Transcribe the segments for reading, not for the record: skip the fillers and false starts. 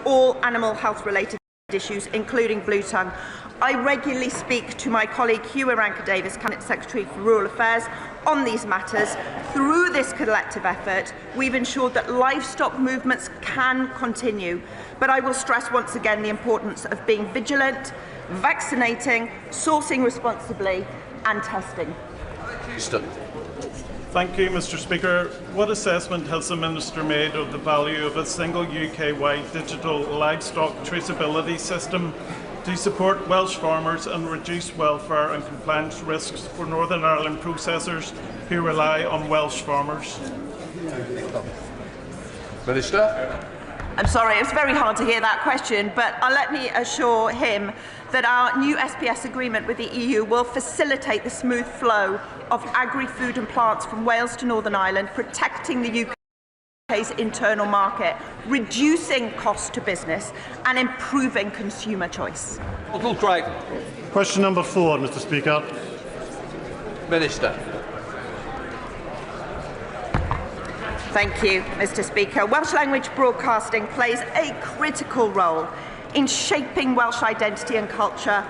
all animal health related issues, including blue tongue. I regularly speak to my colleague Hugh Aranka-Davis, Cabinet Secretary for Rural Affairs, on these matters. Through this collective effort, we've ensured that livestock movements can continue. But I will stress once again the importance of being vigilant, vaccinating, sourcing responsibly and testing. Thank you, Mr. Speaker. What assessment has the Minister made of the value of a single UK-wide digital livestock traceability system to support Welsh farmers and reduce welfare and compliance risks for Northern Ireland processors who rely on Welsh farmers? Minister. I'm sorry, it was very hard to hear that question, but let me assure him that our new SPS agreement with the EU will facilitate the smooth flow of agri-food and plants from Wales to Northern Ireland, protecting the UK's internal market, reducing costs to business and improving consumer choice. Question number 4, Mr. Speaker. Minister. Thank you, Mr. Speaker. Welsh language broadcasting plays a critical role in shaping Welsh identity and culture.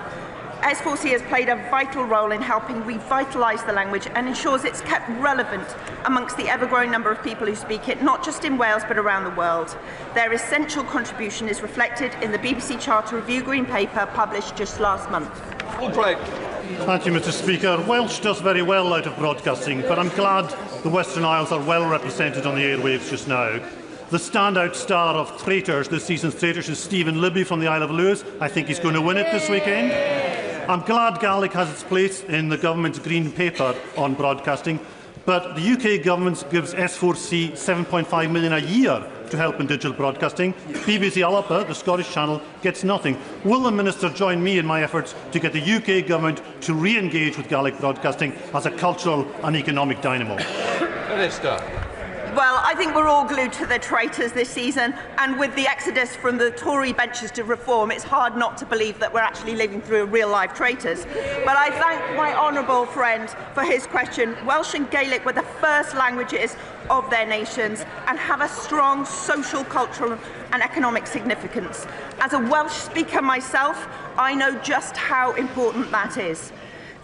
S4C has played a vital role in helping revitalise the language and ensures it's kept relevant amongst the ever-growing number of people who speak it, not just in Wales but around the world. Their essential contribution is reflected in the BBC Charter Review Green Paper published just last month. Thank you, Mr. Speaker. Welsh does very well out of broadcasting, but I'm glad the Western Isles are well represented on the airwaves just now. The standout star of Traitors, this season's Traitors, is Stephen Libby from the Isle of Lewis. I think he's going to win it this weekend. I'm glad Gaelic has its place in the government's Green Paper on broadcasting, but the UK government gives S4C 7.5 million a year to help in digital broadcasting. BBC Alapa, the Scottish channel, gets nothing. Will the Minister join me in my efforts to get the UK government to re-engage with Gaelic broadcasting as a cultural and economic dynamo? Minister. Well, I think we're all glued to the traitors this season, and with the exodus from the Tory benches to reform, it's hard not to believe that we're actually living through real life traitors. But I thank my honourable friend for his question. Welsh and Gaelic were the first languages of their nations and have a strong social, cultural and economic significance. As a Welsh speaker myself, I know just how important that is.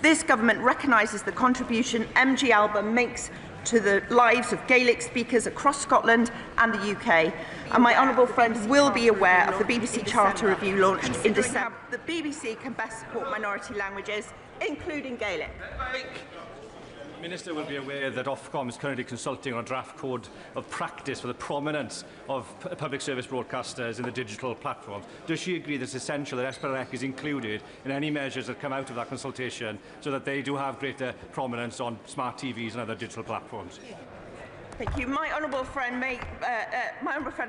This government recognises the contribution MG Alba makes to the lives of Gaelic speakers across Scotland and the UK. And my honourable friend will be aware of the BBC Charter Review launched in December. The BBC can best support minority languages, including Gaelic. The Minister will be aware that Ofcom is currently consulting on a draft code of practice for the prominence of public service broadcasters in the digital platforms. Does she agree that it's essential that SPREC is included in any measures that come out of that consultation so that they do have greater prominence on smart TVs and other digital platforms? Thank you. My honourable friend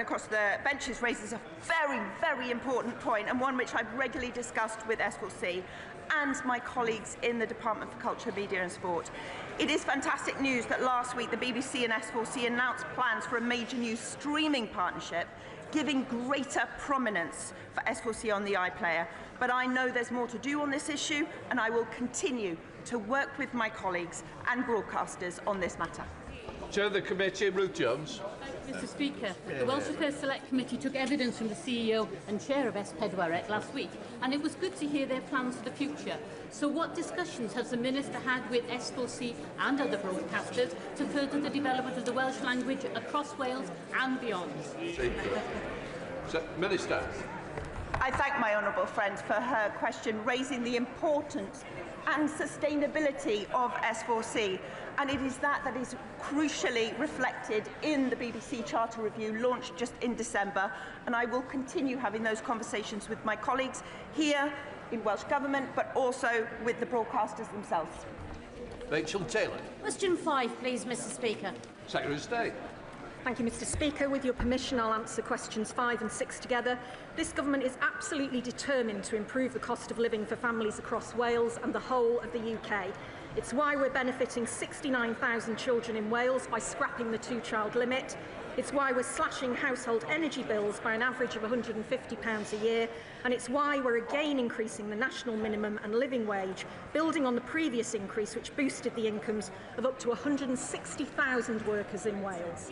across the benches raises a very, very important point, and one which I've regularly discussed with S4C and my colleagues in the Department for Culture, Media and Sport. It is fantastic news that last week the BBC and S4C announced plans for a major new streaming partnership, giving greater prominence for S4C on the iPlayer. But I know there's more to do on this issue, and I will continue to work with my colleagues and broadcasters on this matter. Chair of the Committee, Ruth Jones. Mr. Speaker, the Welsh Affairs Select Committee took evidence from the CEO and Chair of S4C last week, and it was good to hear their plans for the future. So what discussions has the Minister had with S4C and other broadcasters to further the development of the Welsh language across Wales and beyond? Minister. I thank my honourable friend for her question, raising the importance and sustainability of S4C. And it is that is crucially reflected in the BBC Charter Review launched just in December. And I will continue having those conversations with my colleagues here in Welsh Government, but also with the broadcasters themselves. Rachel Taylor. Question 5, please, Mr. Speaker. Secretary of State. Thank you, Mr. Speaker. With your permission, I'll answer questions 5 and 6 together. This government is absolutely determined to improve the cost of living for families across Wales and the whole of the UK. It's why we're benefiting 69,000 children in Wales by scrapping the 2-child limit. It's why we're slashing household energy bills by an average of £150 a year, and it's why we're again increasing the national minimum and living wage, building on the previous increase which boosted the incomes of up to 160,000 workers in Wales.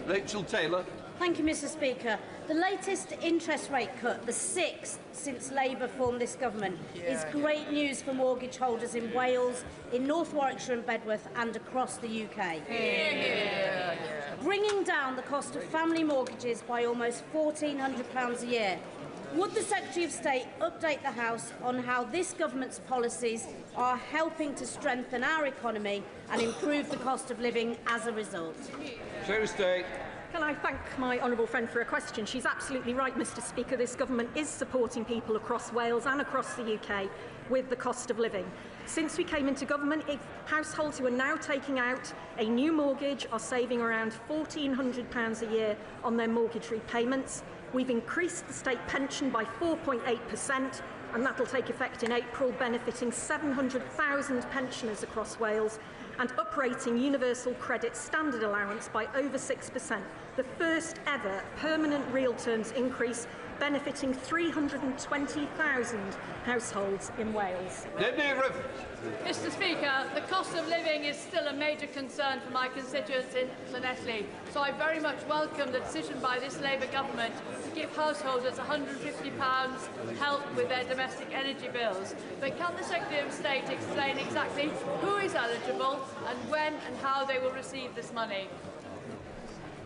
Rachel Taylor. Thank you, Mr. Speaker. The latest interest rate cut, the 6th since Labour formed this government, is great news for mortgage holders in Wales, in North Warwickshire and Bedworth and across the UK. Bringing down the cost of family mortgages by almost £1,400 a year. Would the Secretary of State update the House on how this government's policies are helping to strengthen our economy and improve the cost of living as a result? Secretary of State. Can I thank my honourable friend for her question? She's absolutely right, Mr. Speaker. This government is supporting people across Wales and across the UK with the cost of living. Since we came into government, households who are now taking out a new mortgage are saving around £1,400 a year on their mortgage repayments. We've increased the state pension by 4.8%, and that'll take effect in April, benefiting 700,000 pensioners across Wales, and uprating universal credit standard allowance by over 6%, the first ever permanent real terms increase, benefiting 320,000 households in Wales. Mr. Speaker, the cost of living is still a major concern for my constituents in Llanelli, so I very much welcome the decision by this Labour government to give householders £150 help with their domestic energy bills. But can the Secretary of State explain exactly who is eligible and when and how they will receive this money?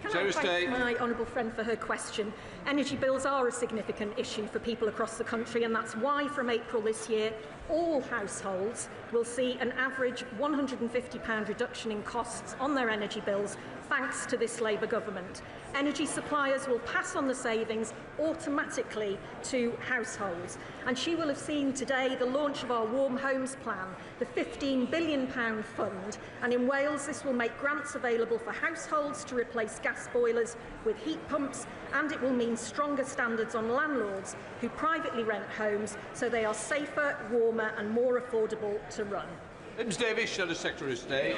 Can I thank my honourable friend for her question? Energy bills are a significant issue for people across the country, and that's why from April this year all households will see an average £150 reduction in costs on their energy bills thanks to this Labour government. Energy suppliers will pass on the savings automatically to households, and she will have seen today the launch of our Warm Homes Plan, the £15 billion fund, and in Wales this will make grants available for households to replace gas boilers with heat pumps, and it will mean stronger standards on landlords who privately rent homes so they are safer, warmer and more affordable to run. Ms Davies, Secretary of State.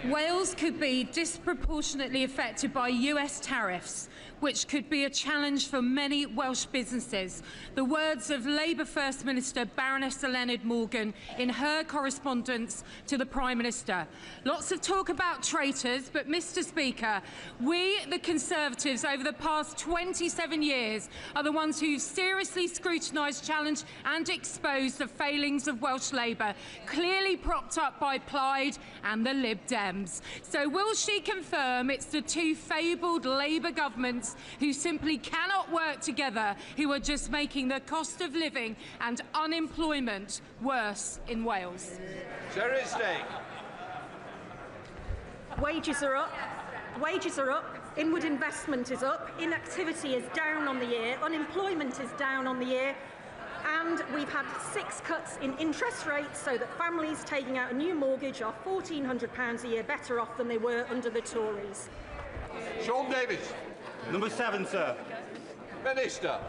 Wales could be disproportionately affected by US tariffs, which could be a challenge for many Welsh businesses. The words of Labour First Minister Baroness Eluned Morgan in her correspondence to the Prime Minister. Lots of talk about traitors, but Mr. Speaker, we, the Conservatives, over the past 27 years, are the ones who seriously scrutinised, challenged and exposed the failings of Welsh Labour, clearly propped up by Plaid and the Lib Dems. So will she confirm it's the two fabled Labour governments who simply cannot work together who are just making the cost of living and unemployment worse in Wales? Secretary of State. Wages are up. Wages are up. Inward investment is up. Inactivity is down on the year. Unemployment is down on the year. And we've had 6 cuts in interest rates so that families taking out a new mortgage are £1,400 a year better off than they were under the Tories. Sean Davies. Number 7, sir. Minister.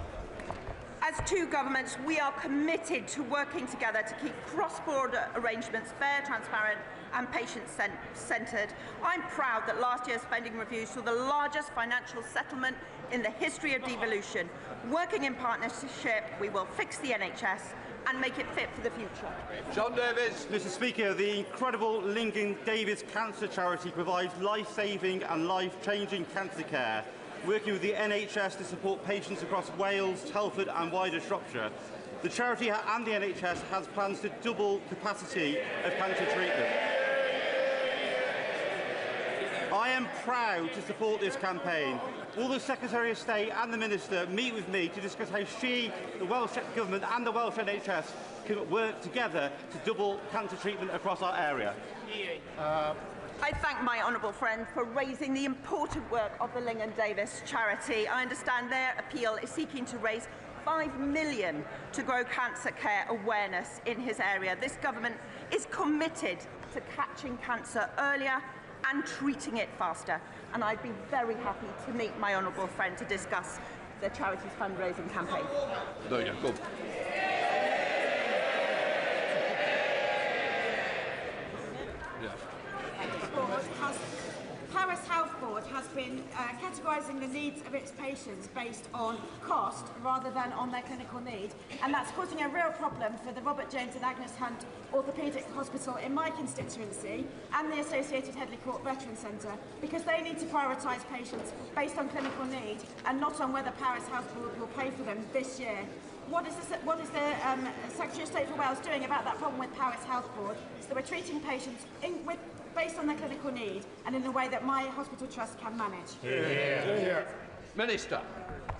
As two governments, we are committed to working together to keep cross-border arrangements fair, transparent and patient-centred. I'm proud that last year's spending review saw the largest financial settlement in the history of devolution. Working in partnership, we will fix the NHS and make it fit for the future. John Davies. Mr. Speaker, the incredible Lincoln Davies Cancer Charity provides life-saving and life-changing cancer care, working with the NHS to support patients across Wales, Telford and wider Shropshire. The charity and the NHS has plans to double capacity of cancer treatment. I am proud to support this campaign. Will the Secretary of State and the Minister meet with me to discuss how she, the Welsh Government and the Welsh NHS can work together to double cancer treatment across our area? I thank my honourable friend for raising the important work of the Lincoln Davies charity. I understand their appeal is seeking to raise £5 million to grow cancer care awareness in his area. This government is committed to catching cancer earlier and treating it faster, and I'd be very happy to meet my honourable friend to discuss the charity's fundraising campaign. There you go. Paris Health Board categorising the needs of its patients based on cost rather than on their clinical need, and that's causing a real problem for the Robert James and Agnes Hunt Orthopaedic Hospital in my constituency and the associated Headley Court Veterans Centre, because they need to prioritise patients based on clinical need and not on whether Paris House Board will pay for them this year. What is the Secretary of State for Wales doing about that problem with Paris Health Board, so that we're treating patients based on their clinical need and in the way that my hospital trust can manage? Minister.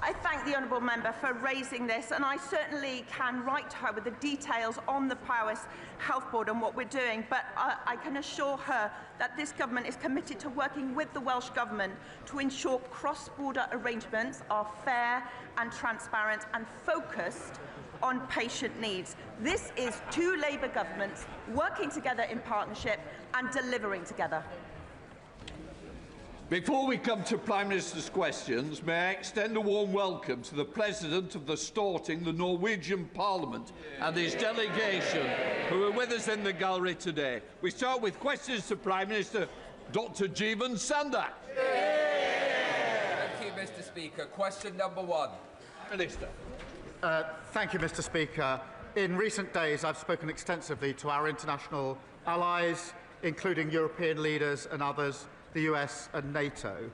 I thank the honourable member for raising this, and I certainly can write to her with the details on the Powys Health Board and what we're doing, but I can assure her that this government is committed to working with the Welsh Government to ensure cross-border arrangements are fair and transparent and focused on patient needs. This is two Labour governments working together in partnership and delivering together. Before we come to Prime Minister's questions, may I extend a warm welcome to the President of the Storting, the Norwegian Parliament, and his delegation, who are with us in the gallery today. We start with questions to Prime Minister Dr. Jeevan Sandak. Thank you, Mr. Speaker. Question number 1. Minister. Thank you, Mr. Speaker. In recent days, I've spoken extensively to our international allies, including European leaders and others, the US and NATO.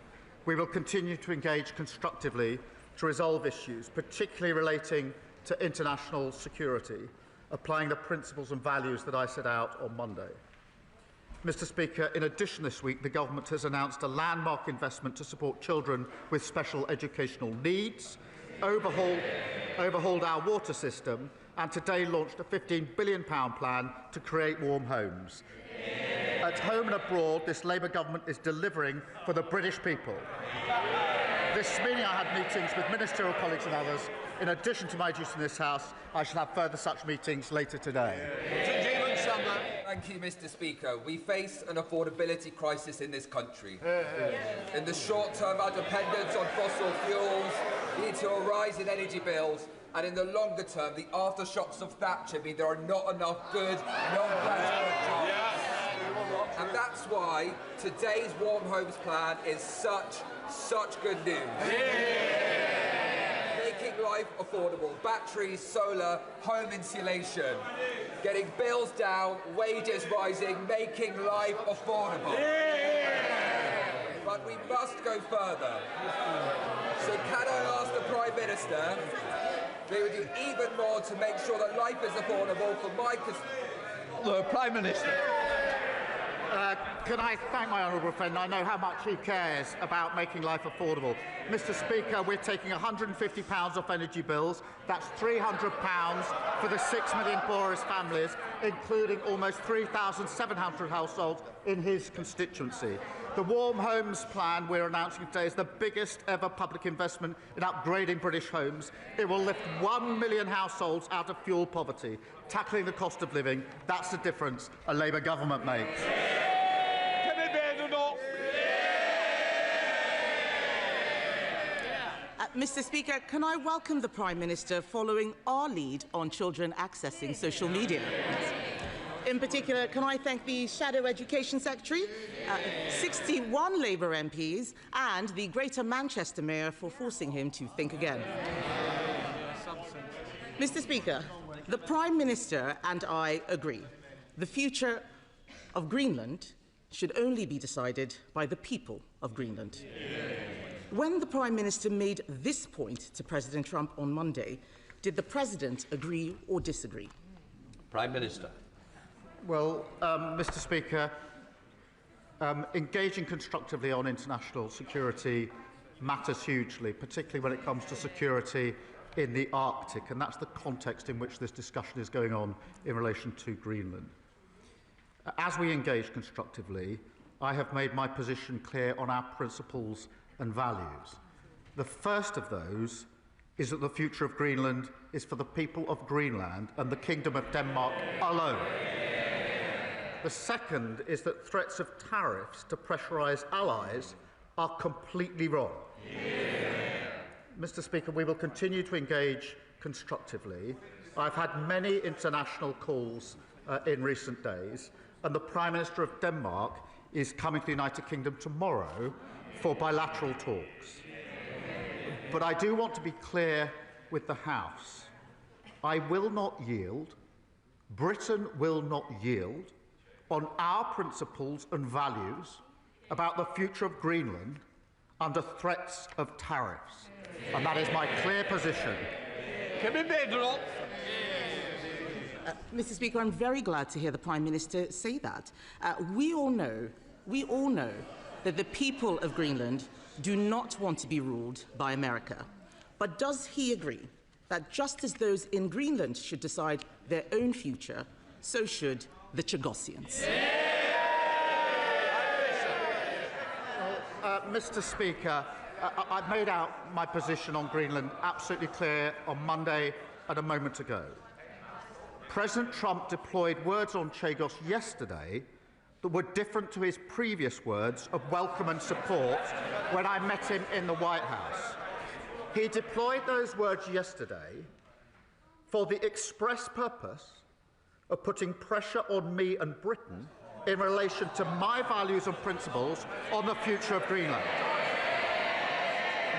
We will continue to engage constructively to resolve issues, particularly relating to international security, applying the principles and values that I set out on Monday. Mr. Speaker, in addition this week, the Government has announced a landmark investment to support children with special educational needs, overhauled our water system, and today launched a £15 billion plan to create warm homes. At home and abroad, this Labour government is delivering for the British people. This meeting I had meetings with ministerial colleagues and others. In addition to my duties in this House, I shall have further such meetings later today. Thank you, Mr. Speaker. We face an affordability crisis in this country. In the short term, our dependence on fossil fuels lead to a rise in energy bills, and in the longer term, the aftershocks of Thatcher mean there are not enough good non-graduate jobs. And that's why today's Warm Homes plan is such good news. Making life affordable, batteries, solar, home insulation, getting bills down, wages rising, making life affordable. But we must go further. So can I ask the Prime Minister if they would do even more to make sure that life is affordable for my The Prime Minister. Can I thank my honourable friend? I know how much he cares about making life affordable. Mr. Speaker, we're taking £150 off energy bills. That's £300 for the 6 million poorest families, including almost 3,700 households in his constituency. The Warm Homes plan we're announcing today is the biggest ever public investment in upgrading British homes. It will lift 1 million households out of fuel poverty, tackling the cost of living. That's the difference a Labour government makes. Mr. Speaker, can I welcome the Prime Minister following our lead on children accessing social media? In particular, can I thank the Shadow Education Secretary, 61 Labour MPs and the Greater Manchester Mayor for forcing him to think again. Mr. Speaker, the Prime Minister and I agree. The future of Greenland should only be decided by the people of Greenland. When the Prime Minister made this point to President Trump on Monday, did the President agree or disagree? Prime Minister. Well, Mr. Speaker, engaging constructively on international security matters hugely, particularly when it comes to security in the Arctic, and that's the context in which this discussion is going on in relation to Greenland. As we engage constructively, I have made my position clear on our principles and values. The first of those is that the future of Greenland is for the people of Greenland and the Kingdom of Denmark alone. The second is that threats of tariffs to pressurise allies are completely wrong. Mr. Speaker, we will continue to engage constructively. I've had many international calls in recent days, and the Prime Minister of Denmark is coming to the United Kingdom tomorrow for bilateral talks. But I do want to be clear with the House. I will not yield, Britain will not yield on our principles and values about the future of Greenland under threats of tariffs. And that is my clear position. Mr. Speaker, I'm very glad to hear the Prime Minister say that. We all know that the people of Greenland do not want to be ruled by America. But does he agree that just as those in Greenland should decide their own future, so should the Chagossians? Mr. Speaker, I've made out my position on Greenland absolutely clear on Monday and a moment ago. President Trump deployed words on Chagos yesterday that were different to his previous words of welcome and support when I met him in the White House. He deployed those words yesterday for the express purpose of putting pressure on me and Britain in relation to my values and principles on the future of Greenland.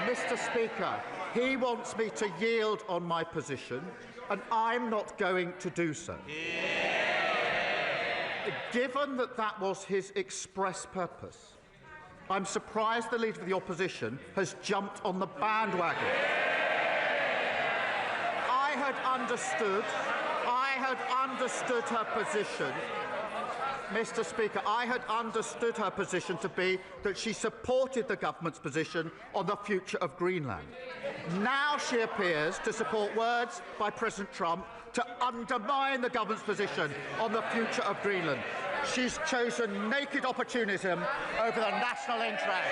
Mr. Speaker, he wants me to yield on my position, and I'm not going to do so. Given that that was his express purpose, I'm surprised the Leader of the Opposition has jumped on the bandwagon. I had understood her position. Mr. Speaker, I had understood her position to be that she supported the government's position on the future of Greenland. Now she appears to support words by President Trump to undermine the government's position on the future of Greenland. She's chosen naked opportunism over the national interest.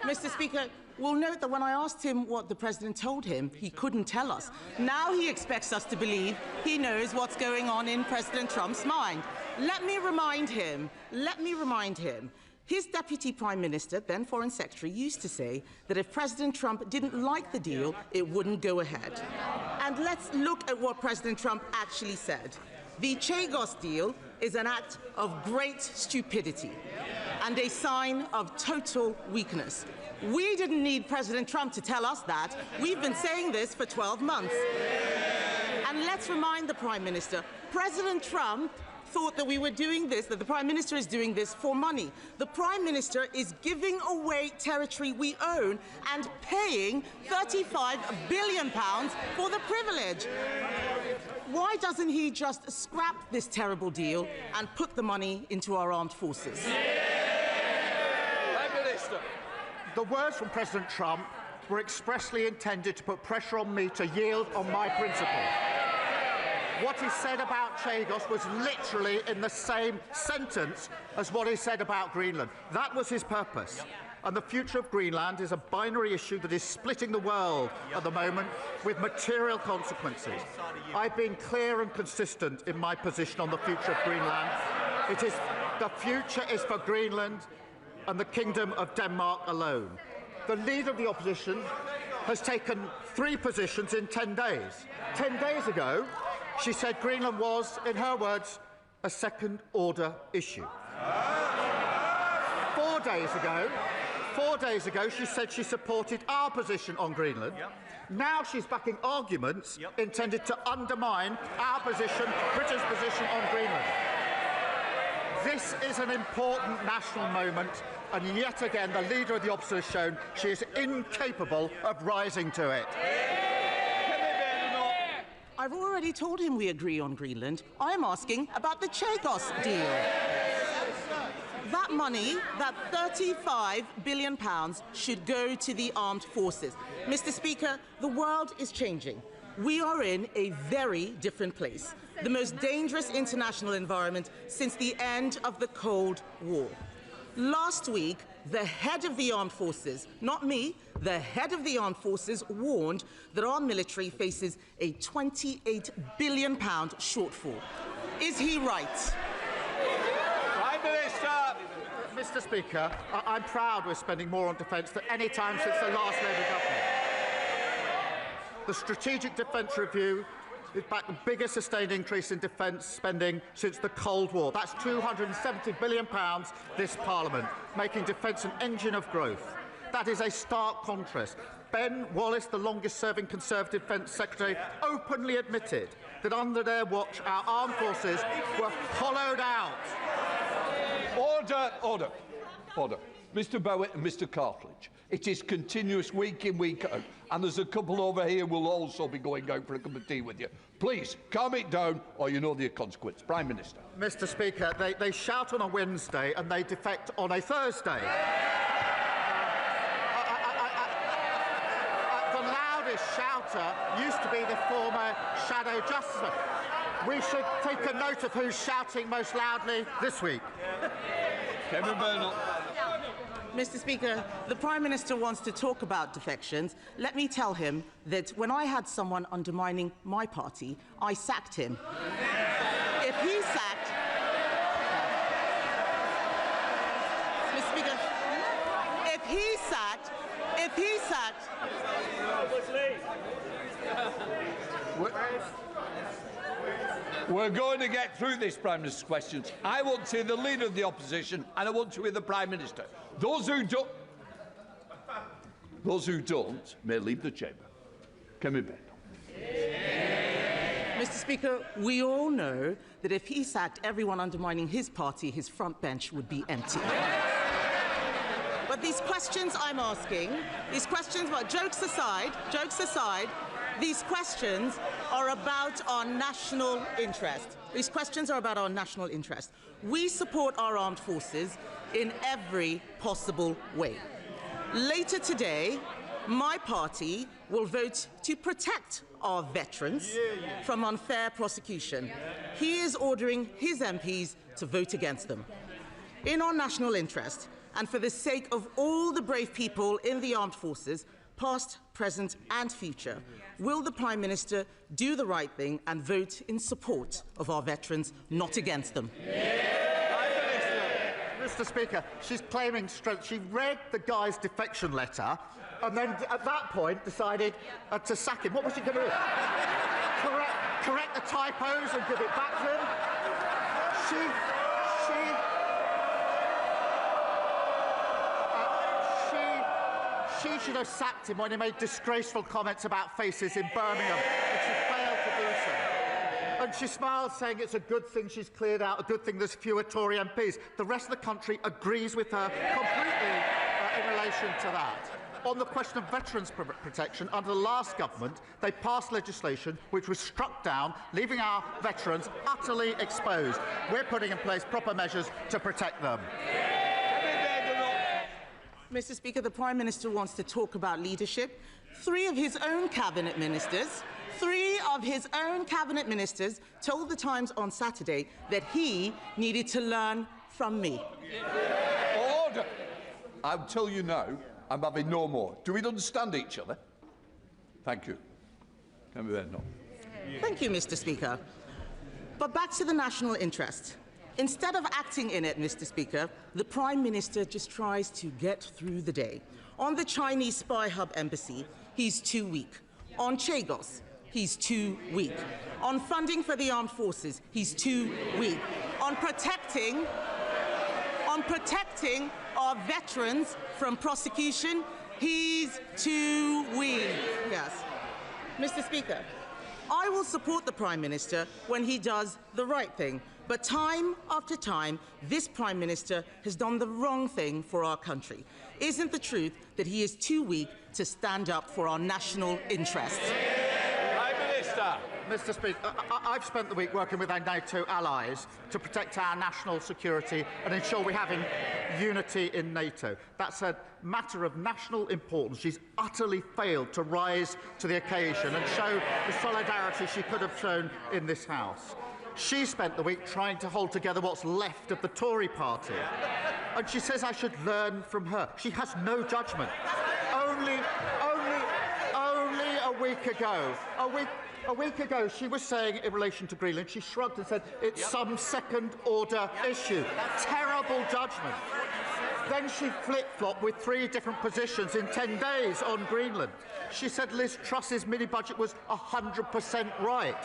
Mr. Speaker, we'll note that when I asked him what the President told him, he couldn't tell us. Now he expects us to believe he knows what's going on in President Trump's mind. Let me remind him, his Deputy Prime Minister, then Foreign Secretary, used to say that if President Trump didn't like the deal, it wouldn't go ahead. And let's look at what President Trump actually said. The Chagos deal is an act of great stupidity and a sign of total weakness. We didn't need President Trump to tell us that. We've been saying this for 12 months. And let's remind the Prime Minister, President Trump thought that we were doing this, that the Prime Minister is doing this for money. The Prime Minister is giving away territory we own and paying £35 billion for the privilege. Why doesn't he just scrap this terrible deal and put the money into our armed forces? Prime Minister. The words from President Trump were expressly intended to put pressure on me to yield on my principles. What he said about Chagos was literally in the same sentence as what he said about Greenland. That was his purpose. And the future of Greenland is a binary issue that is splitting the world at the moment with material consequences. I've been clear and consistent in my position on the future of Greenland. The future is for Greenland and the Kingdom of Denmark alone. The Leader of the Opposition has taken 3 positions in 10 days. 10 days ago, she said Greenland was, in her words, a second-order issue. 4 days ago, she said she supported our position on Greenland. Now she's backing arguments intended to undermine our position, Britain's position on Greenland. This is an important national moment, and yet again, the Leader of the Opposition has shown she is incapable of rising to it. I've already told him we agree on Greenland. I'm asking about the Chagos deal. That money, that £35 billion, should go to the armed forces. Mr. Speaker, the world is changing. We are in a very different place, the most dangerous international environment since the end of the Cold War. Last week, the head of the armed forces, not me, the head of the armed forces warned that our military faces a £28 billion shortfall. Is he right? Prime Minister! Mr. Speaker, I'm proud we're spending more on defence than any time since the last Labour government. The Strategic Defence Review It's back the biggest sustained increase in defence spending since the Cold War. That's £270 billion this Parliament, making defence an engine of growth. That is a stark contrast. Ben Wallace, the longest-serving Conservative Defence Secretary, openly admitted that under their watch our armed forces were hollowed out. Order, order, order. Mr Bowitt and Mr Cartledge, it is continuous week in, week out, and there's a couple over here who will also be going out for a cup of tea with you. Please, calm it down, or you know the consequence. Prime Minister. Mr Speaker, they shout on a Wednesday and they defect on a Thursday. The loudest shouter used to be the former Shadow Justice. We should take a note of who's shouting most loudly this week. Kevin Bernal. Mr Speaker, the Prime Minister wants to talk about defections. Let me tell him that when I had someone undermining my party, I sacked him. If he sacked... Mr Speaker, if he sacked... We're going to get through this Prime Minister's questions. I want to hear the Leader of the Opposition and I want to hear the Prime Minister. Those who don't may leave the chamber. Come in, Ben. Mr Speaker, we all know that if he sacked everyone undermining his party, his front bench would be empty. But these questions I'm asking, these questions, well, jokes aside, these questions are about our national interest. These questions are about our national interest. We support our armed forces in every possible way. Later today, my party will vote to protect our veterans from unfair prosecution. He is ordering his MPs to vote against them. In our national interest, and for the sake of all the brave people in the armed forces, past, present and future, will the Prime Minister do the right thing and vote in support of our veterans, not against them? Mr Speaker, she's claiming strength. She read the guy's defection letter and then at that point decided to sack him. What was she going to do? Correct the typos and give it back to him? She should have sacked him when he made disgraceful comments about faces in Birmingham, and she failed to do so. And she smiles, saying it's a good thing she's cleared out, a good thing there's fewer Tory MPs. The rest of the country agrees with her completely in relation to that. On the question of veterans' protection, under the last government, they passed legislation which was struck down, leaving our veterans utterly exposed. We're putting in place proper measures to protect them. Mr Speaker, the Prime Minister wants to talk about leadership. Three of his own cabinet ministers told the Times on Saturday that he needed to learn from me. Order! I'll tell you now, I'm having no more. Do we understand each other? Thank you. Come here, no. Thank you, Mr Speaker. But back to the national interest. Instead of acting in it, Mr Speaker, the Prime Minister just tries to get through the day. On the Chinese spy hub embassy, he's too weak. On Chagos, he's too weak. On funding for the armed forces, he's too weak. On protecting our veterans from prosecution, he's too weak. Yes. Mr Speaker, I will support the Prime Minister when he does the right thing. But time after time, this Prime Minister has done the wrong thing for our country. Isn't the truth that he is too weak to stand up for our national interests? Prime Minister. Mr Speaker, I've spent the week working with our NATO allies to protect our national security and ensure we have unity in NATO. That's a matter of national importance. She's utterly failed to rise to the occasion and show the solidarity she could have shown in this House. She spent the week trying to hold together what's left of the Tory party. And she says I should learn from her. She has no judgment. Only a week ago, she was saying in relation to Greenland, she shrugged and said it's some second-order issue. Terrible judgment. Then she flip-flopped with 3 different positions in 10 days on Greenland. She said Liz Truss's mini-budget was 100% right.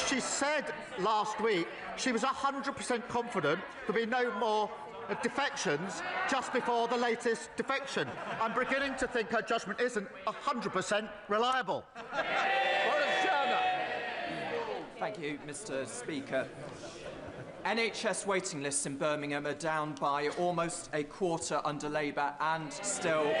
She said last week she was 100% confident there'll be no more defections just before the latest defection. I'm beginning to think her judgment isn't 100% reliable. Thank you, Mr. Speaker. NHS waiting lists in Birmingham are down by almost a quarter under Labour and still falling.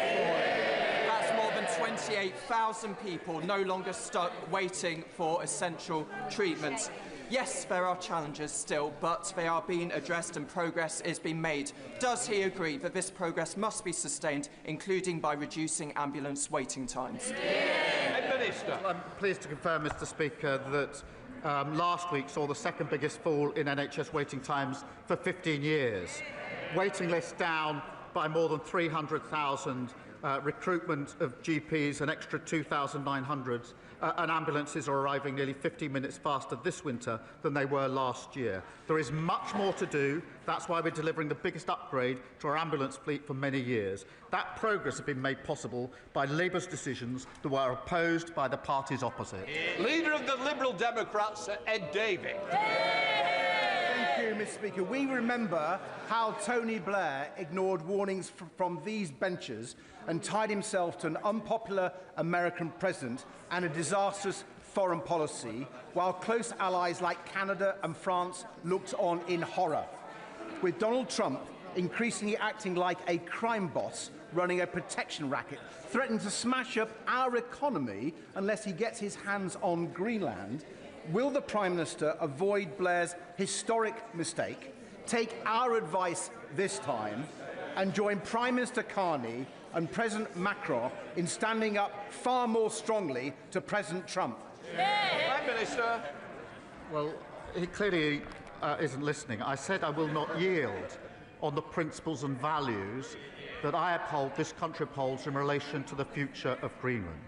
That's more than 28,000 people no longer stuck waiting for essential treatment. Yes, there are challenges still, but they are being addressed and progress is being made. Does he agree that this progress must be sustained, including by reducing ambulance waiting times? Minister. I'm pleased to confirm, Mr. Speaker, that last week saw the second biggest fall in NHS waiting times for 15 years. Waiting lists down by more than 300,000, recruitment of GPs an extra 2,900, and ambulances are arriving nearly 15 minutes faster this winter than they were last year. There is much more to do. That's why we're delivering the biggest upgrade to our ambulance fleet for many years. That progress has been made possible by Labour's decisions that were opposed by the parties opposite. Leader of the Liberal Democrats, Ed Davey. Thank you, Mr. Speaker. We remember how Tony Blair ignored warnings from these benches and tied himself to an unpopular American president and a disastrous foreign policy, while close allies like Canada and France looked on in horror. With Donald Trump increasingly acting like a crime boss running a protection racket, threatening to smash up our economy unless he gets his hands on Greenland, will the Prime Minister avoid Blair's historic mistake, take our advice this time, and join Prime Minister Carney and President Macron in standing up far more strongly to President Trump? Prime Minister. Well, he clearly isn't listening. I said I will not yield on the principles and values that I uphold, this country upholds in relation to the future of Greenland.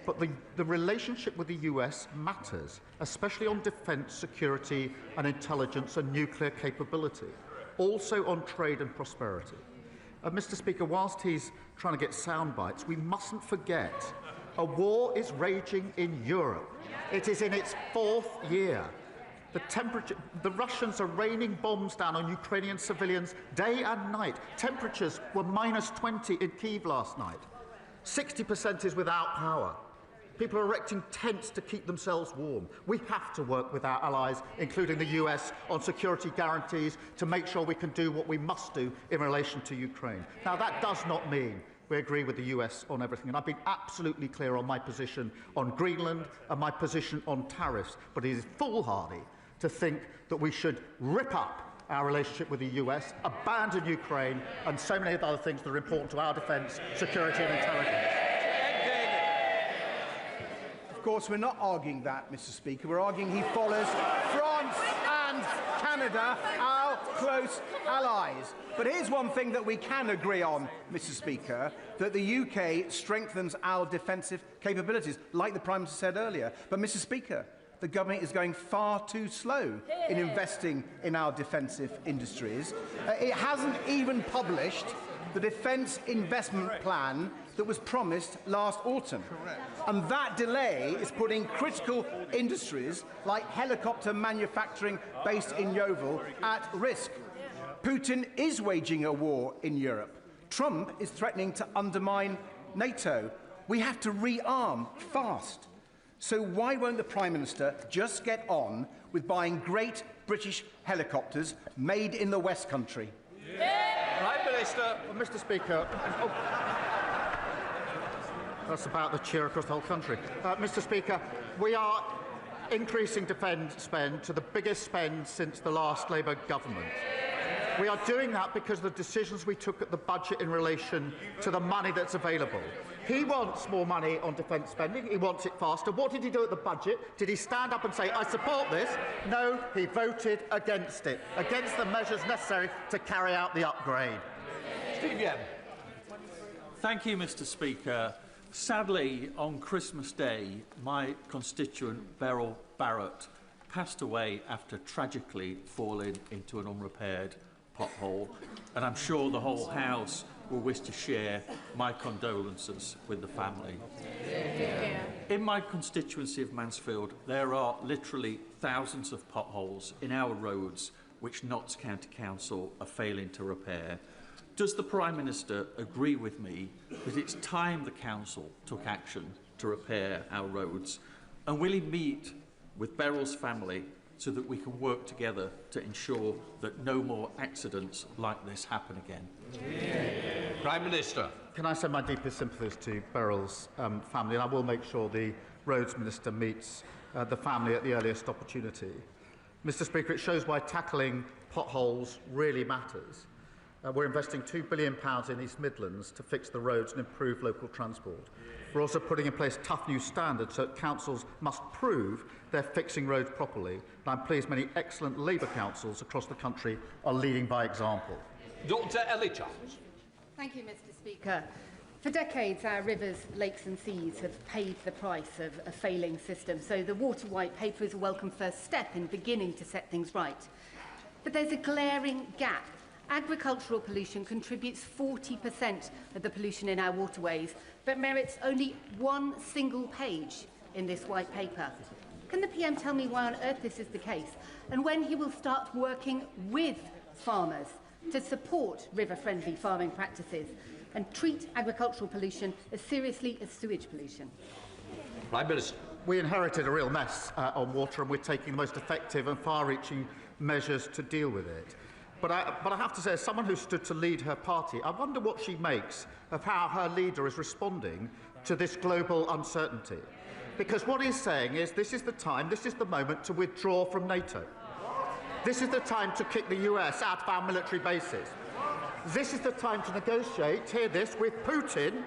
But the relationship with the US matters, especially on defence, security and intelligence and nuclear capability, also on trade and prosperity. Mr. Speaker, whilst he's trying to get sound bites, we mustn't forget a war is raging in Europe. It is in its 4th year. The Russians are raining bombs down on Ukrainian civilians day and night. Temperatures were -20 in Kyiv last night. 60% is without power. People are erecting tents to keep themselves warm. We have to work with our allies, including the US, on security guarantees to make sure we can do what we must do in relation to Ukraine. Now, that does not mean we agree with the US on everything, and I've been absolutely clear on my position on Greenland and my position on tariffs, but it is foolhardy to think that we should rip up our relationship with the US, abandon Ukraine, and so many other things that are important to our defence, security and intelligence. Of course, we're not arguing that, Mr. Speaker. We're arguing he follows France and Canada, our close allies. But here's one thing that we can agree on, Mr. Speaker, that the UK strengthens our defensive capabilities, like the Prime Minister said earlier. But, Mr. Speaker, the government is going far too slow in investing in our defensive industries. It hasn't even published the defence investment plan that was promised last autumn. Correct. And that delay is putting critical industries like helicopter manufacturing based in Yeovil at risk. Putin is waging a war in Europe. Trump is threatening to undermine NATO. We have to rearm fast. So why won't the Prime Minister just get on with buying great British helicopters made in the West Country? Prime Minister. Well, Mr. Speaker, that's about the cheer across the whole country. Mr. Speaker, we are increasing defence spend to the biggest spend since the last Labour government. We are doing that because of the decisions we took at the budget in relation to the money that's available. He wants more money on defence spending. He wants it faster. What did he do at the budget? Did he stand up and say, I support this? No, he voted against it, against the measures necessary to carry out the upgrade. Steve Yem. Thank you, Mr. Speaker. Sadly, on Christmas Day, my constituent Beryl Barrett passed away after tragically falling into an unrepaired pothole, and I'm sure the whole House will wish to share my condolences with the family. In my constituency of Mansfield, there are literally thousands of potholes in our roads which Notts County Council are failing to repair. Does the Prime Minister agree with me that it's time the Council took action to repair our roads? And will he meet with Beryl's family so that we can work together to ensure that no more accidents like this happen again? Prime Minister. Can I send my deepest sympathies to Beryl's family, and I will make sure the Roads Minister meets the family at the earliest opportunity. Mr. Speaker, it shows why tackling potholes really matters. We're investing £2 billion in East Midlands to fix the roads and improve local transport. We're also putting in place tough new standards so that councils must prove they're fixing roads properly. And I'm pleased many excellent Labour councils across the country are leading by example. Dr. Ellie Charles. Thank you, Mr. Speaker. For decades, our rivers, lakes and seas have paid the price of a failing system, so the Water White Paper is a welcome first step in beginning to set things right. But there's a glaring gap. Agricultural pollution contributes 40% of the pollution in our waterways, but merits only one single page in this white paper. Can the PM tell me why on earth this is the case, and when he will start working with farmers to support river-friendly farming practices and treat agricultural pollution as seriously as sewage pollution? Prime Minister. We inherited a real mess on water, and we're taking the most effective and far-reaching measures to deal with it. But I have to say, as someone who stood to lead her party, I wonder what she makes of how her leader is responding to this global uncertainty. Because what he's saying is this is the time, this is the moment to withdraw from NATO. This is the time to kick the US out of our military bases. This is the time to negotiate, hear this, with Putin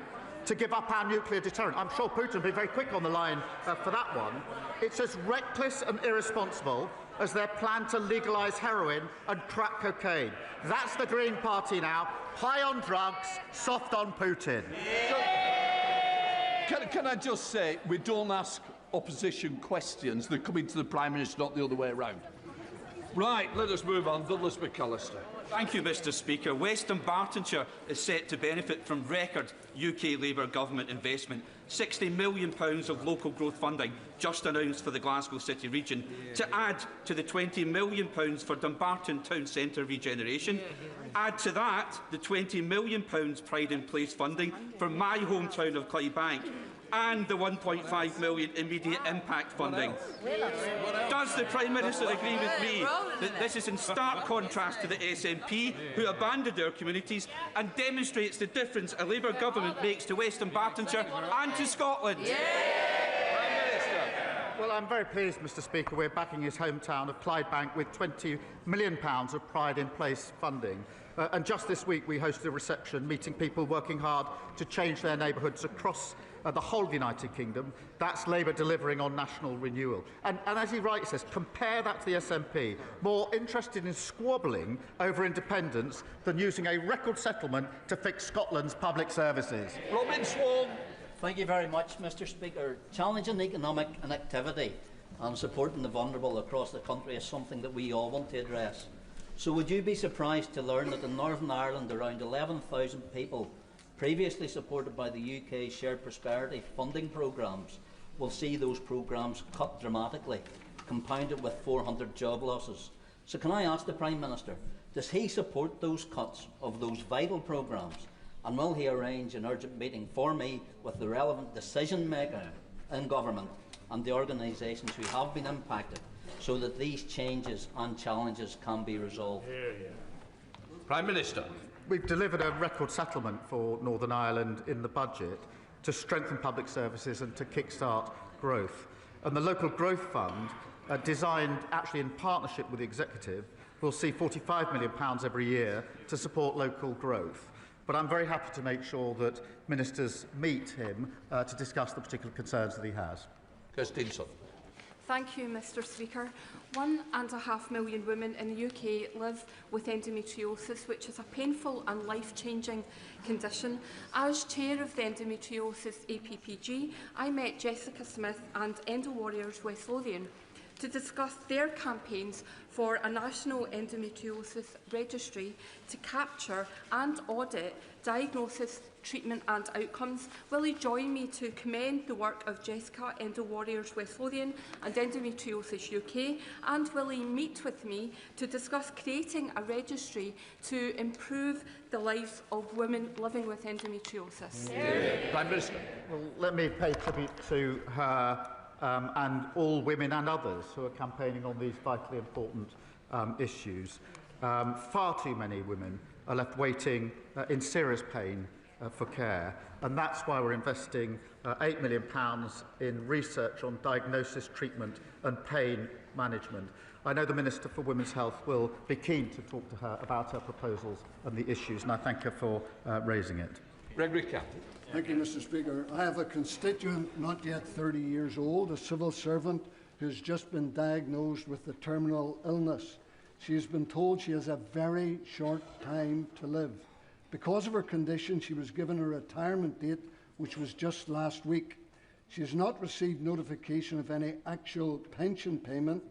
to give up our nuclear deterrent. I'm sure Putin will be very quick on the line for that one. It's as reckless and irresponsible as their plan to legalise heroin and crack cocaine. That's the Green Party now. High on drugs, soft on Putin. Can I just say, we don't ask opposition questions. They're coming to the Prime Minister, not the other way around. Right, let us move on. Douglas McAllister. Thank you, Mr. Speaker. West Dunbartonshire is set to benefit from record UK Labour government investment. £60 million of local growth funding just announced for the Glasgow City region, to add to the £20 million for Dumbarton Town Centre regeneration. Add to that the £20 million Pride in Place funding for my hometown of Clydebank, and the £1.5 million immediate impact funding. Does the Prime Minister agree with me that this is in stark contrast to the SNP, who abandoned their communities, and demonstrates the difference a Labour government makes to West Dunbartonshire and to Scotland? Well, I'm very pleased, Mr. Speaker, we're backing his hometown of Clydebank with £20 million of Pride in Place funding. And just this week we hosted a reception meeting people working hard to change their neighbourhoods across the whole of the United Kingdom. That's Labour delivering on national renewal. And as he rightly says, compare that to the SNP, more interested in squabbling over independence than using a record settlement to fix Scotland's public services. Robin Swan. Thank you very much, Mr. Speaker. Challenging economic inactivity and supporting the vulnerable across the country is something that we all want to address. So would you be surprised to learn that in Northern Ireland around 11,000 people previously supported by the UK's Shared Prosperity funding programmes will see those programmes cut dramatically, compounded with 400 job losses? So can I ask the Prime Minister, does he support those cuts of those vital programmes, and will he arrange an urgent meeting for me with the relevant decision maker in government and the organisations who have been impacted, so that these changes and challenges can be resolved? Prime Minister. We've delivered a record settlement for Northern Ireland in the budget to strengthen public services and to kick-start growth. And the Local Growth Fund, designed actually in partnership with the Executive, will see £45 million every year to support local growth. But I'm very happy to make sure that ministers meet him to discuss the particular concerns that he has. Kirsten. Thank you, Mr. Speaker. 1.5 million women in the UK live with endometriosis, which is a painful and life-changing condition. As chair of the Endometriosis APPG, I met Jessica Smith and Endo Warriors West Lothian to discuss their campaigns for a national endometriosis registry to capture and audit diagnosis, treatment and outcomes. Will he join me to commend the work of Jessica, Endo Warriors West Lothian and Endometriosis UK, and will he meet with me to discuss creating a registry to improve the lives of women living with endometriosis? Prime Minister. Well, let me pay tribute to her and all women and others who are campaigning on these vitally important issues. Far too many women are left waiting in serious pain for care, and that's why we're investing £8 million in research on diagnosis, treatment and pain management. I know the Minister for Women's Health will be keen to talk to her about her proposals and the issues, and I thank her for raising it. Gregory Campbell. Thank you, Mr. Speaker. I have a constituent not yet 30 years old, a civil servant who's just been diagnosed with a terminal illness. She has been told she has a very short time to live. Because of her condition, she was given a retirement date, which was just last week. She has not received notification of any actual pension payment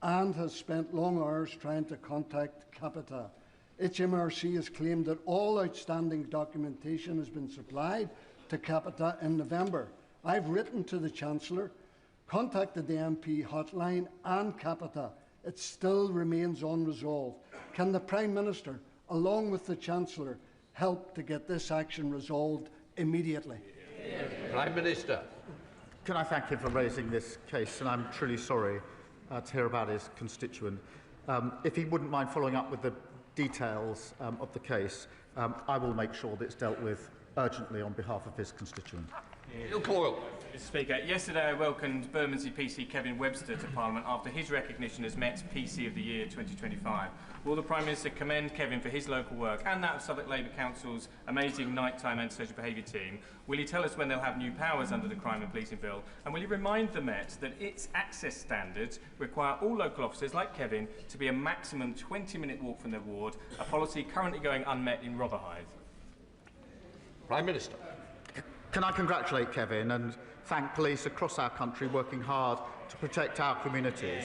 and has spent long hours trying to contact Capita. HMRC has claimed that all outstanding documentation has been supplied to Capita in November. I've written to the Chancellor, contacted the MP hotline and Capita. It still remains unresolved. Can the Prime Minister, along with the Chancellor, help to get this action resolved immediately? Prime Minister. Can I thank him for raising this case, and I'm truly sorry to hear about his constituent. If he wouldn't mind following up with the details of the case, I will make sure that it's dealt with urgently on behalf of his constituent. Neil Coyle. Mr. Speaker, yesterday I welcomed Bermondsey PC Kevin Webster to Parliament after his recognition as Met's PC of the Year 2025. Will the Prime Minister commend Kevin for his local work and that of Southwark Labour Council's amazing nighttime antisocial behaviour team? Will he tell us when they'll have new powers under the Crime and Policing Bill? And will he remind the Met that its access standards require all local officers like Kevin to be a maximum 20-minute walk from their ward, a policy currently going unmet in Rotherhithe? Prime Minister. Can I congratulate Kevin and thank police across our country working hard to protect our communities?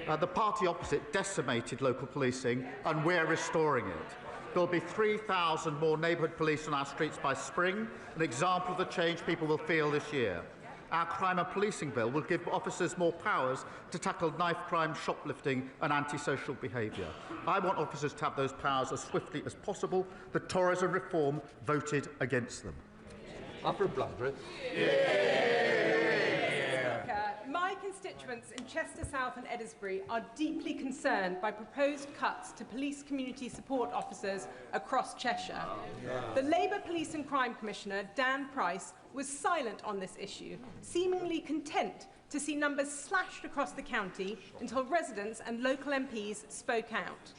The party opposite decimated local policing and we're restoring it. There will be 3,000 more neighbourhood police on our streets by spring, an example of the change people will feel this year. Our Crime and Policing Bill will give officers more powers to tackle knife crime, shoplifting and antisocial behaviour. I want officers to have those powers as swiftly as possible. The Tories and Reform voted against them. Upper Bladford. My constituents in Chester South and Eddisbury are deeply concerned by proposed cuts to police community support officers across Cheshire. The Labour Police and Crime Commissioner, Dan Price, was silent on this issue, seemingly content to see numbers slashed across the county until residents and local MPs spoke out.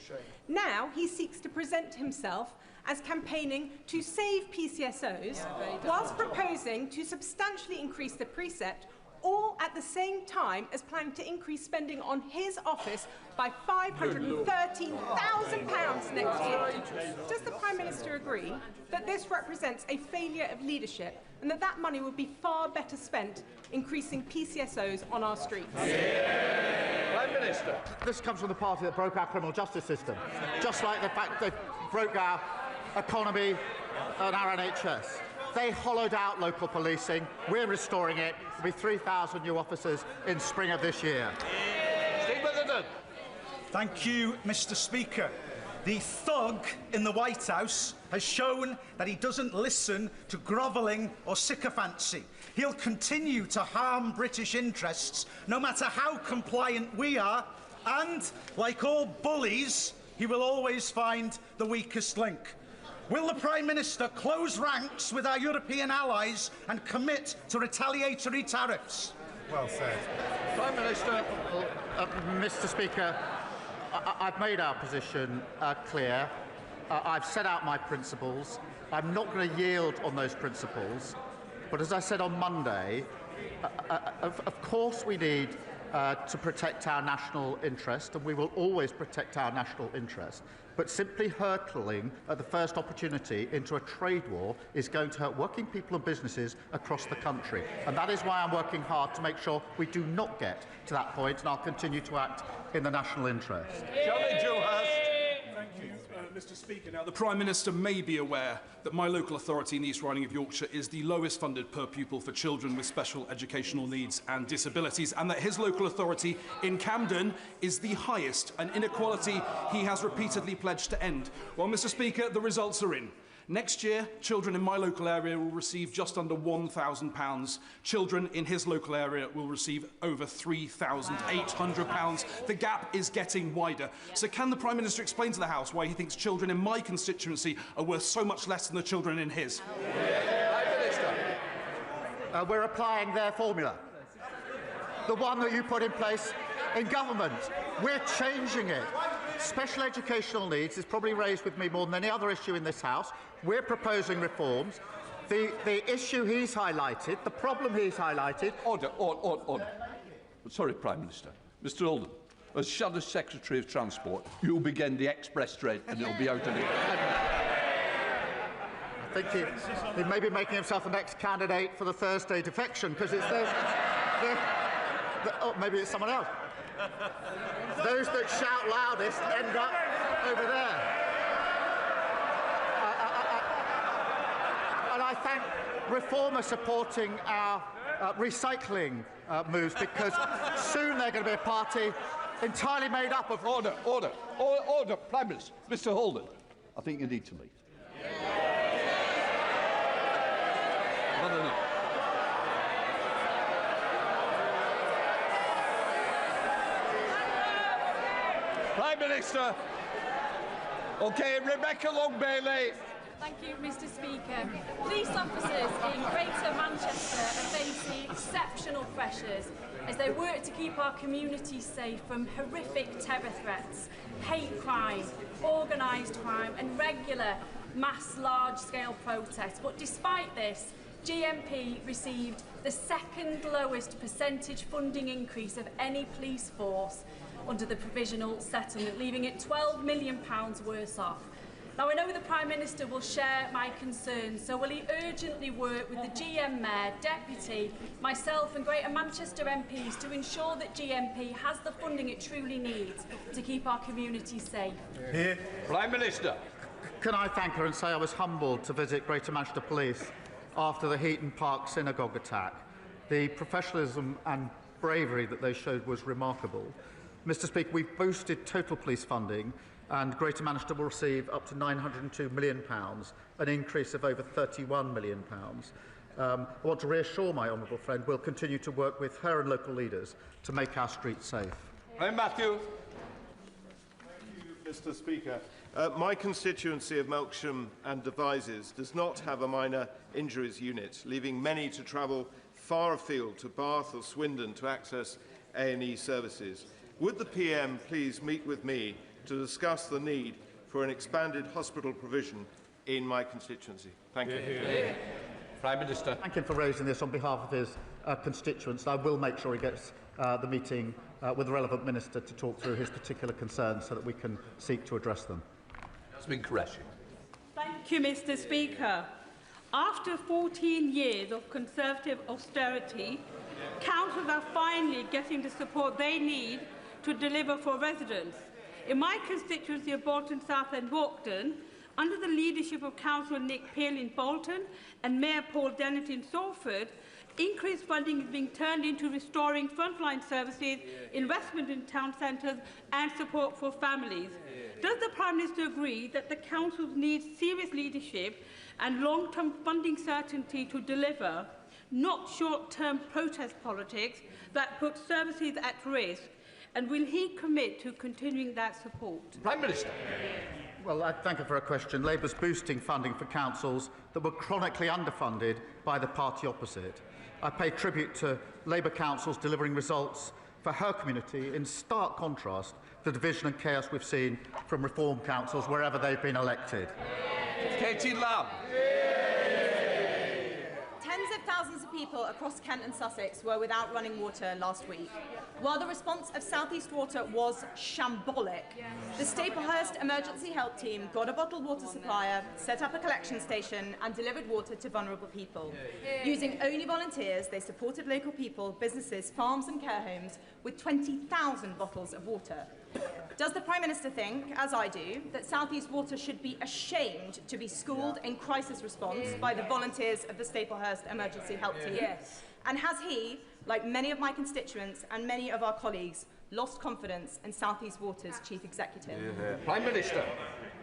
Now he seeks to present himself as campaigning to save PCSOs, whilst proposing to substantially increase the precept, all at the same time as planning to increase spending on his office by £513,000 next year. Does the Prime Minister agree that this represents a failure of leadership and that that money would be far better spent increasing PCSOs on our streets? Prime Minister. This comes from the party that broke our criminal justice system, just like the fact they broke our economy and our NHS. They hollowed out local policing. We're restoring it. There will be 3,000 new officers in spring of this year. Steve Witherden. Thank you, Mr. Speaker. The thug in the White House has shown that he doesn't listen to grovelling or sycophancy. He'll continue to harm British interests, no matter how compliant we are, and, like all bullies, he will always find the weakest link. Will the Prime Minister close ranks with our European allies and commit to retaliatory tariffs? Well said. Prime Minister. Mr. Speaker, I've made our position clear. I've set out my principles. I'm not going to yield on those principles. But as I said on Monday, of course we need to protect our national interest, and we will always protect our national interest. But simply hurtling at the first opportunity into a trade war is going to hurt working people and businesses across the country. And that is why I'm working hard to make sure we do not get to that point, and I'll continue to act in the national interest. Thank you, Mr. Speaker. Now, the Prime Minister may be aware that my local authority in the East Riding of Yorkshire is the lowest funded per pupil for children with special educational needs and disabilities, and that his local authority in Camden is the highest, an inequality he has repeatedly pledged to end. Well, Mr. Speaker, the results are in. Next year, children in my local area will receive just under £1,000. Children in his local area will receive over £3,800. The gap is getting wider. So can the Prime Minister explain to the House why he thinks children in my constituency are worth so much less than the children in his? We're applying their formula. The one that you put in place in government. We're changing it. Special educational needs is probably raised with me more than any other issue in this House. We're proposing reforms. The issue he's highlighted, the problem he's highlighted... Order. Sorry, Prime Minister. Mr Holden, as Shadow Secretary of Transport, you'll begin the express train and it'll be out of here. I think he may be making himself the next candidate for the Thursday defection, because it's oh, maybe it's someone else. Those that shout loudest end up over there. And I thank Reform are supporting our recycling moves, because soon they're going to be a party entirely made up of... Order. Prime Minister. Mr Holden, I think you need to leave. No. Prime Minister. OK, Rebecca Long-Bailey. Thank you, Mr Speaker. Police officers in Greater Manchester are facing exceptional pressures as they work to keep our communities safe from horrific terror threats, hate crime, organised crime and regular mass large-scale protests. But despite this, GMP received the second lowest percentage funding increase of any police force under the provisional settlement, leaving it £12 million worse off. Now, I know the Prime Minister will share my concerns, so will he urgently work with the GM Mayor, Deputy, myself and Greater Manchester MPs to ensure that GMP has the funding it truly needs to keep our communities safe? Here. Prime Minister. Can I thank her and say I was humbled to visit Greater Manchester Police after the Heaton Park synagogue attack. The professionalism and bravery that they showed was remarkable. Mr Speaker, we've boosted total police funding, and Greater Manchester will receive up to £902 million, an increase of over £31 million. I want to reassure my honourable friend we'll continue to work with her and local leaders to make our streets safe. Matthew. Thank you, Mr Speaker. My constituency of Melksham and Devizes does not have a minor injuries unit, leaving many to travel far afield to Bath or Swindon to access A&E services. Would the PM please meet with me to discuss the need for an expanded hospital provision in my constituency? Thank you. Prime Minister. Thank him for raising this on behalf of his constituents. I will make sure he gets the meeting with the relevant minister to talk through his particular concerns so that we can seek to address them. Jasmine Qureshi. Thank you, Mr Speaker. After 14 years of Conservative austerity, councils are finally getting the support they need to deliver for residents. In my constituency of Bolton South and Walkden, under the leadership of Councillor Nick Peel in Bolton and Mayor Paul Dennett in Salford, increased funding is being turned into restoring frontline services, investment in town centres and support for families. Does the Prime Minister agree that the councils need serious leadership and long-term funding certainty to deliver, not short-term protest politics that put services at risk? And will he commit to continuing that support? Prime Minister. Well, I thank you for a question. Labour's boosting funding for councils that were chronically underfunded by the party opposite. I pay tribute to Labour councils delivering results for her community in stark contrast to the division and chaos we've seen from Reform councils wherever they've been elected. Katie Lamb. Tens of thousands of people across Kent and Sussex were without running water last week. While the response of South East Water was shambolic, the Staplehurst Emergency Help Team got a bottled water supplier, set up a collection station and delivered water to vulnerable people. Using only volunteers, they supported local people, businesses, farms and care homes with 20,000 bottles of water. Does the Prime Minister think, as I do, that South East Water should be ashamed to be schooled in crisis response by the volunteers of the Staplehurst Emergency Help Team? Yes. And has he, like many of my constituents and many of our colleagues, lost confidence in South East Water's Chief Executive? Prime Minister.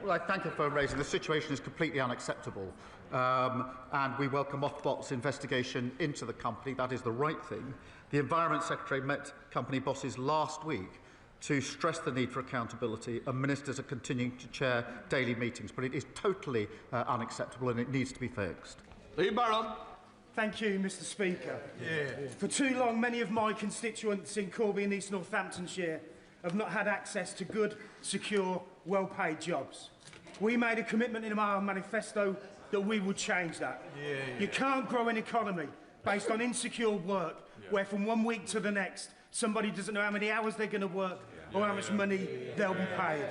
Well, I thank you for raising. The situation is completely unacceptable, and we welcome Ofbot's investigation into the company. That is the right thing. The Environment Secretary met company bosses last week to stress the need for accountability, and ministers are continuing to chair daily meetings. But it is totally unacceptable and it needs to be fixed. Lee Barron. Thank you, Mr. Speaker. For too long, many of my constituents in Corby and East Northamptonshire have not had access to good, secure, well-paid jobs. We made a commitment in our manifesto that we would change that. You can't grow an economy based on insecure work, where from one week to the next, somebody doesn't know how many hours they're going to work or how much money they'll be paid.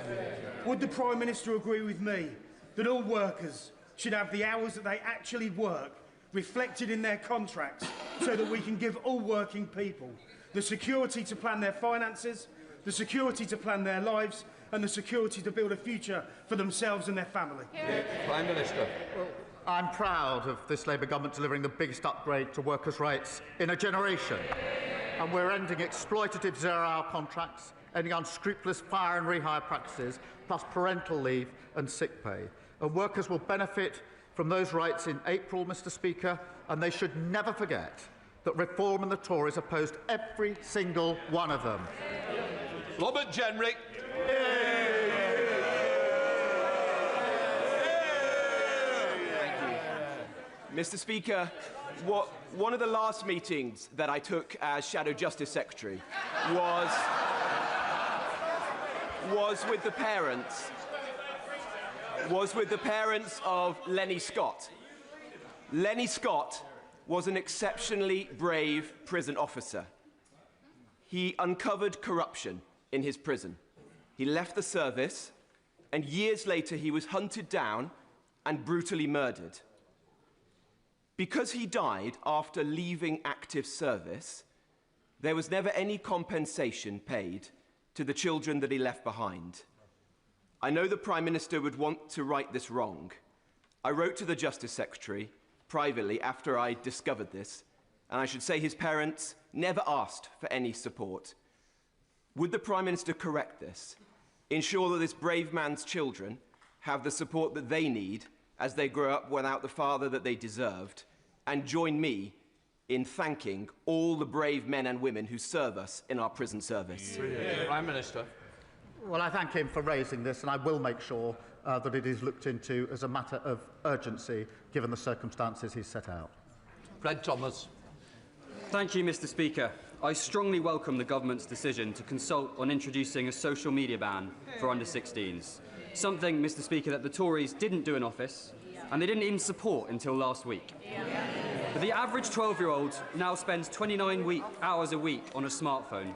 Would the Prime Minister agree with me that all workers should have the hours that they actually work reflected in their contracts so that we can give all working people the security to plan their finances, the security to plan their lives and the security to build a future for themselves and their family? Prime Minister. Well, I'm proud of this Labour government delivering the biggest upgrade to workers' rights in a generation. And we're ending exploitative zero-hour contracts, ending unscrupulous fire and rehire practices, plus parental leave and sick pay. And workers will benefit from those rights in April, Mr. Speaker, and they should never forget that Reform and the Tories opposed every single one of them. Robert Jenrick. Mr. Speaker, one of the last meetings that I took as Shadow Justice Secretary was with the parents of Lenny Scott. Lenny Scott was an exceptionally brave prison officer. He uncovered corruption in his prison. He left the service, and years later he was hunted down and brutally murdered. Because he died after leaving active service, there was never any compensation paid to the children that he left behind. I know the Prime Minister would want to right this wrong. I wrote to the Justice Secretary privately after I discovered this, and I should say his parents never asked for any support. Would the Prime Minister correct this, ensure that this brave man's children have the support that they need as they grow up without the father that they deserved, and join me in thanking all the brave men and women who serve us in our prison service? Prime Minister. Well, I thank him for raising this, and I will make sure that it is looked into as a matter of urgency, given the circumstances he's set out. Fred Thomas. Thank you, Mr. Speaker. I strongly welcome the government's decision to consult on introducing a social media ban for under-16s, something, Mr. Speaker, that the Tories didn't do in office, and they didn't even support until last week. But the average 12-year-old now spends 29 hours a week on a smartphone,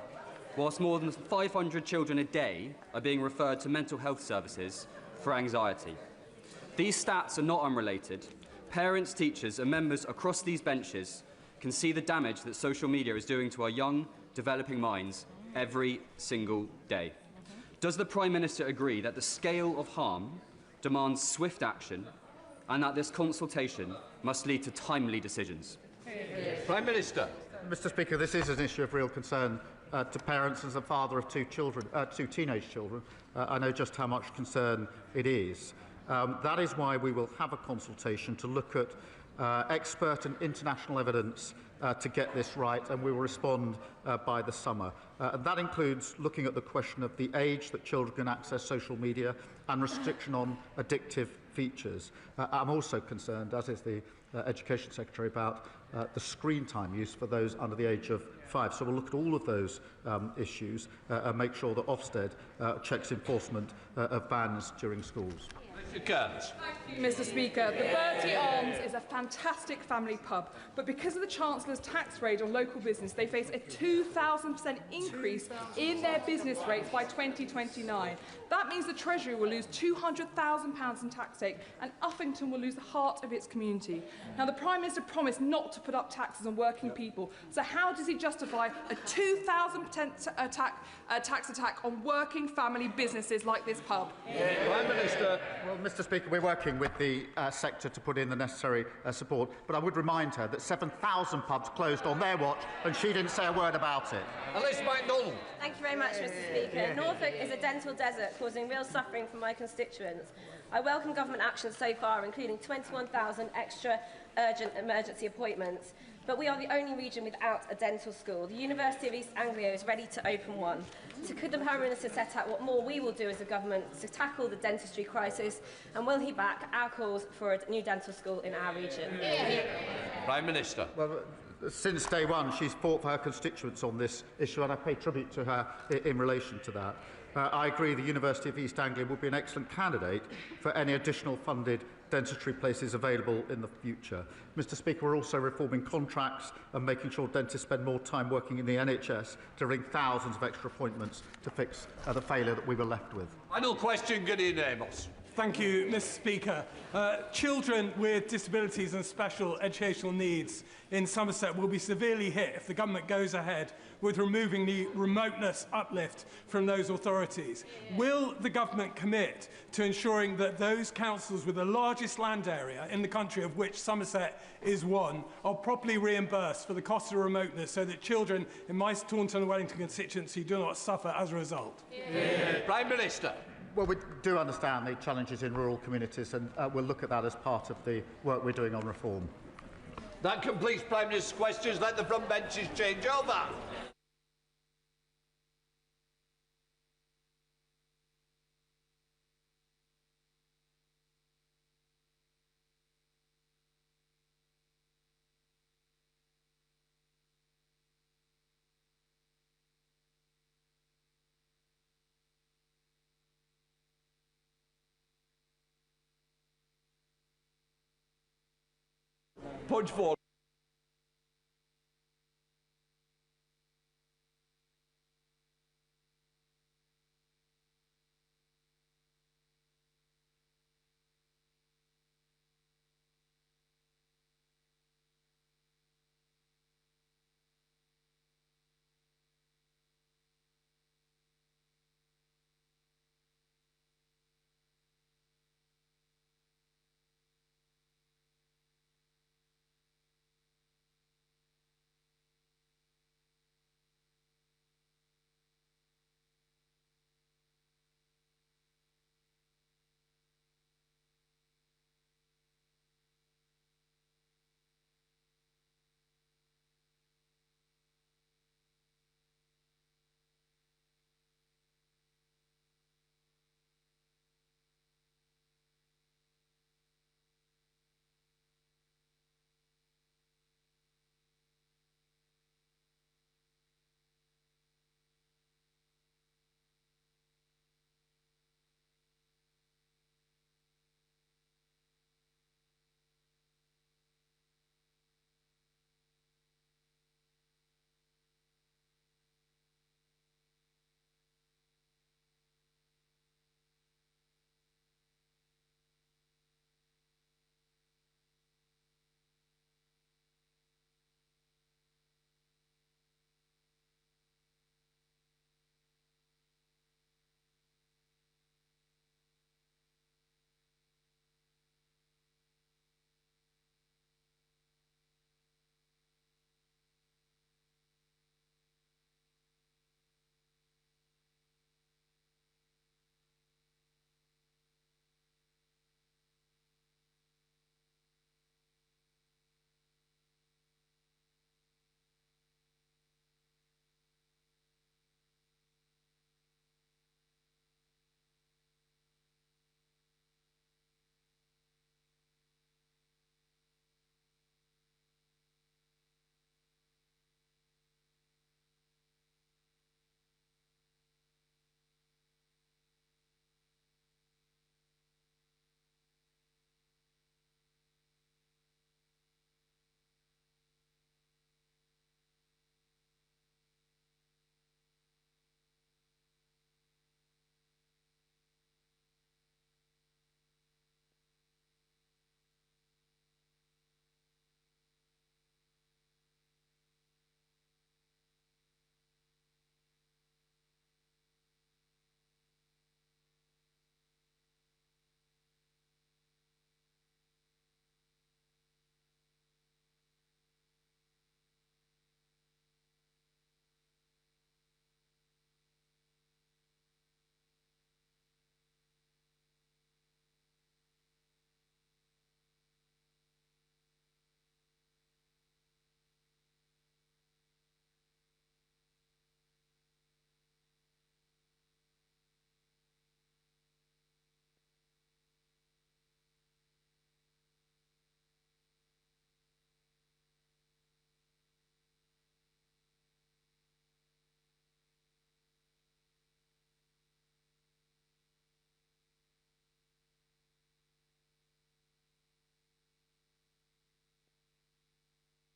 whilst more than 500 children a day are being referred to mental health services for anxiety. These stats are not unrelated. Parents, teachers and members across these benches can see the damage that social media is doing to our young, developing minds every single day. Does the Prime Minister agree that the scale of harm demands swift action and that this consultation must lead to timely decisions? Prime Minister. Mr. Speaker, this is an issue of real concern to parents. As a father of two teenage children, I know just how much concern it is. That is why we will have a consultation to look at expert and international evidence to get this right, and we will respond by the summer. And that includes looking at the question of the age that children can access social media and restriction on addictive features. I'm also concerned, as is the Education Secretary, about the screen time use for those under the age of 5. So we'll look at all of those issues and make sure that Ofsted checks enforcement of bans during schools. Mr Cairns. Mr Speaker, the Bertie Arms is a fantastic family pub, but because of the Chancellor's tax raid on local business, they face a 2,000% increase in their business rates by 2029. That means the Treasury will lose £200,000 in tax take, and Uffington will lose the heart of its community. Now, the Prime Minister promised not to put up taxes on working people, so how does he justify a 2,000% tax attack on working family businesses like this pub? Prime Minister. Well, Mr Speaker, we're working with the sector to put in the necessary support, but I would remind her that 7,000 pubs closed on their watch, and she didn't say a word about it. Alice MacDonald. Thank you very much, Mr Speaker. Norfolk is a dental desert causing real suffering for my constituents. I welcome government action so far, including 21,000 extra urgent emergency appointments. But we are the only region without a dental school. The University of East Anglia is ready to open one. So could the Prime Minister set out what more we will do as a government to tackle the dentistry crisis, and will he back our calls for a new dental school in our region? Prime Minister. Well, since day one, she's fought for her constituents on this issue, and I pay tribute to her in relation to that. I agree the University of East Anglia would be an excellent candidate for any additional funded dentistry places available in the future. Mr Speaker, we're also reforming contracts and making sure dentists spend more time working in the NHS to ring thousands of extra appointments to fix the failure that we were left with. Final question, Gideon Amos. Thank you, Mr Speaker. Children with disabilities and special educational needs in Somerset will be severely hit if the government goes ahead with removing the remoteness uplift from those authorities. Will the government commit to ensuring that those councils with the largest land area in the country, of which Somerset is one, are properly reimbursed for the cost of remoteness so that children in my Taunton and Wellington constituency do not suffer as a result? Prime Minister. Well, we do understand the challenges in rural communities, and we'll look at that as part of the work we're doing on reform. That completes Prime Minister's questions. Let the front benches change over. Point 4.